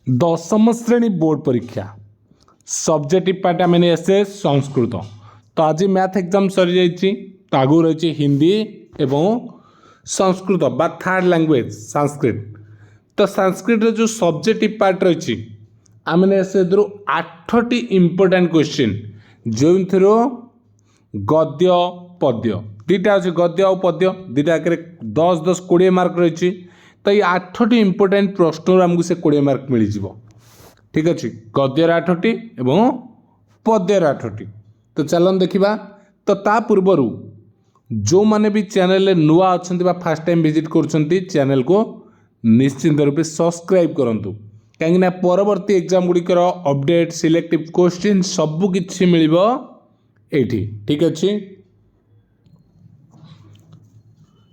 दशम श्रेणी बोर्ड परीक्षा सब्जेक्टिव पार्ट आम एसे संस्कृत। तो आज मैथ एग्जाम सरी जाइए, तो आगु रही हिंदी एवं संस्कृत बा थर्ड लैंग्वेज संस्कृत। तो संस्कृत जो सब्जेक्टिव पार्ट रही आम एसे 8टी इंपोर्टेंट क्वेश्चन जो थ्रो गद्य पद्य दुईटा अच्छे गद्य और पद्य दुईटा 10-10-20 मार्क रही। तो ये 8टी इंपोर्टेंट प्रश्न आमको से 20 मार्क मिल जाव। ठीक अच्छे गद्यर 8टी एवं पद्यर 8टी। तो चलन देखा। तो ता पूर्वर जो माने भी चैनल नुआ अच्छा फास्ट टाइम विजिट कर चैनल को निश्चिंत रूप सब्सक्राइब करूँ, कहीं परवर्ती एग्जाम गुड़िकर अपडेट सिलेक्टिव क्वेश्चन सबकि मिल एठी। ठीक अच्छे।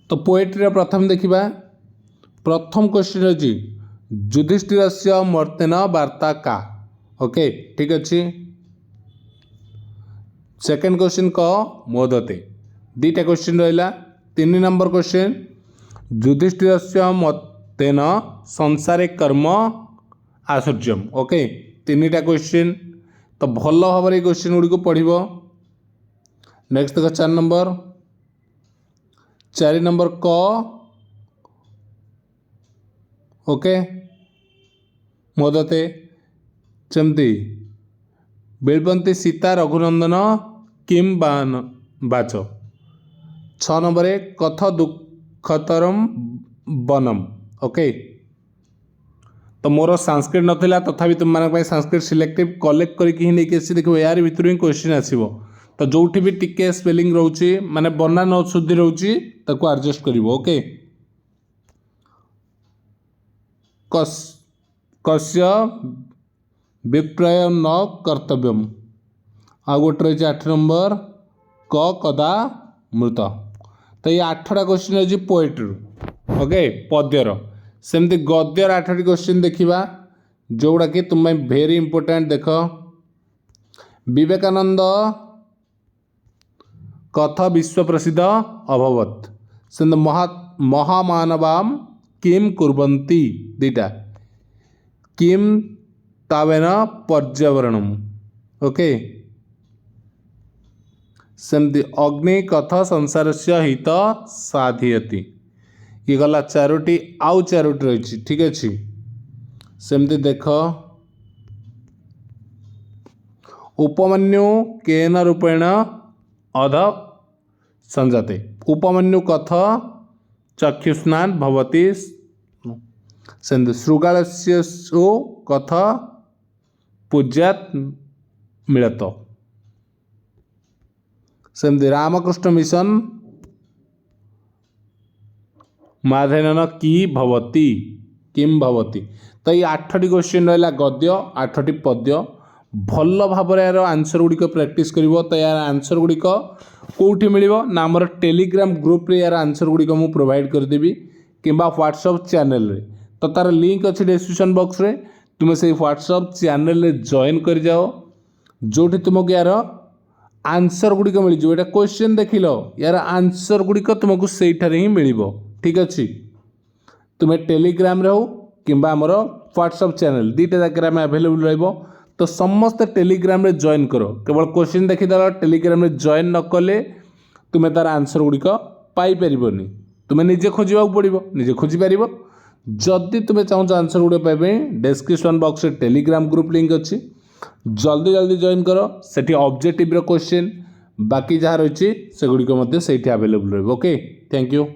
तो पोएट्री प्रथम देखा। प्रथम क्वेश्चन अच्छी युधिष्ठिर से मर्तेन वार्ता का। ओके ठीक अच्छे। सेकेंड क्वेश्चन क मोदते दीटा क्वेश्चन रहा। 3 नंबर क्वेश्चन युधिष्ठिर से मर्तेन संसारे कर्म आश्चर्यम। Okay 3टा question. तो भल भाव क्वेश्चन गुड़ी को पढ़ो। नेक्स्ट देख 4 नंबर 4 नंबर क। ओके मोदते चमती बिलबंती सीता रघुनंदन किम बान बाच। 6 नंबर कथ दुखतरम बनम। ओके तो मोर संस्कृत नथिला तथापि तुम मान संस्कृत सिलेक्टिव कलेक्ट करके नहीं देखो यार भितर ही क्वेश्चन आसो। तो जो भी टिके स्पेलिंग रोचे माने बनान अशुद्धि रोचे ताको एडजस्ट करिवो। ओके कस्य विप्रय न कर्तव्यम। आ गोटे रही 8 नंबर क कदा मृत। तो ये 8टा क्वेश्चन अच्छी पोएट्री। ओके पद्यर सेमती गद्यर 8टी क्वेश्चन देखा जोड़ा कि तुम भेरी इंपोर्टेंट। देख विवेकानंद कथ विश्व प्रसिद्ध अभवत से महामानवाम किम कुर्वन्ति। दीटा किम तावेन पर्यावरणम। ओके सेमती अग्नि कथ संसार से हित साधयति। ये गला 4टी आउ 4टी रही। ठीक अच्छे। सेमती देख उपमन्यु केन रूपेण अध संजाते। उपमन्यु कथ चक्षुष्णान भवति। शृगालस्य कथ पूज्यात मिलत। सेमती रामकृष्ण मिशन माधेन की भवति किम भवति। तो ये 8टी क्वेश्चन रहा गद्य 8टी पद्य। भल भाव यार आंसर गुड़िक प्रैक्टिस करिवो। तो यार आंसर गुड़िक कौटी मिलिबो ना हमर टेलीग्राम ग्रुप रे यार आंसर गुड़िक मु प्रोवाइड कर देबी किंबा व्हाट्सएप चैनल रे। तो तार लिंक अच्छी डिस्क्रिप्शन बॉक्स रे तुम से व्हाट्सएप चैनल रे जॉइन कर जाओ जोठी तुमको यार आंसर गुड़िक मिल जाए। क्वेश्चन देख लो यार आंसर गुड़िक तुमको सेठारे ही मिलिबो। ठीक अच्छे। तुम्हें टेलीग्राम रे हो किंबा हमर व्हाट्सएप चैनल दुईटा जगह में अवेलेबल रहिबो। तो समस्त टेलीग्राम रे जॉइन करो। केवल क्वेश्चन देखीदेल टेलीग्राम रे जॉइन न कले तुम्हें तार आंसर गुड़िक पाई परिबोनी। तुम्हें निजे खोजा पड़ो निजे खोजी पार। जदि तुम्हें चाहो आंसर गुड़ा पाइबे डिस्क्रिप्शन बॉक्स रे टेलीग्राम ग्रुप लिंक अच्छी जल्दी जल्दी जॉइन करो। सेठी ऑब्जेक्टिव रो क्वेश्चन बाकी जहाँ रही से गुड़िक अवेलेबल रही। Okay thank you.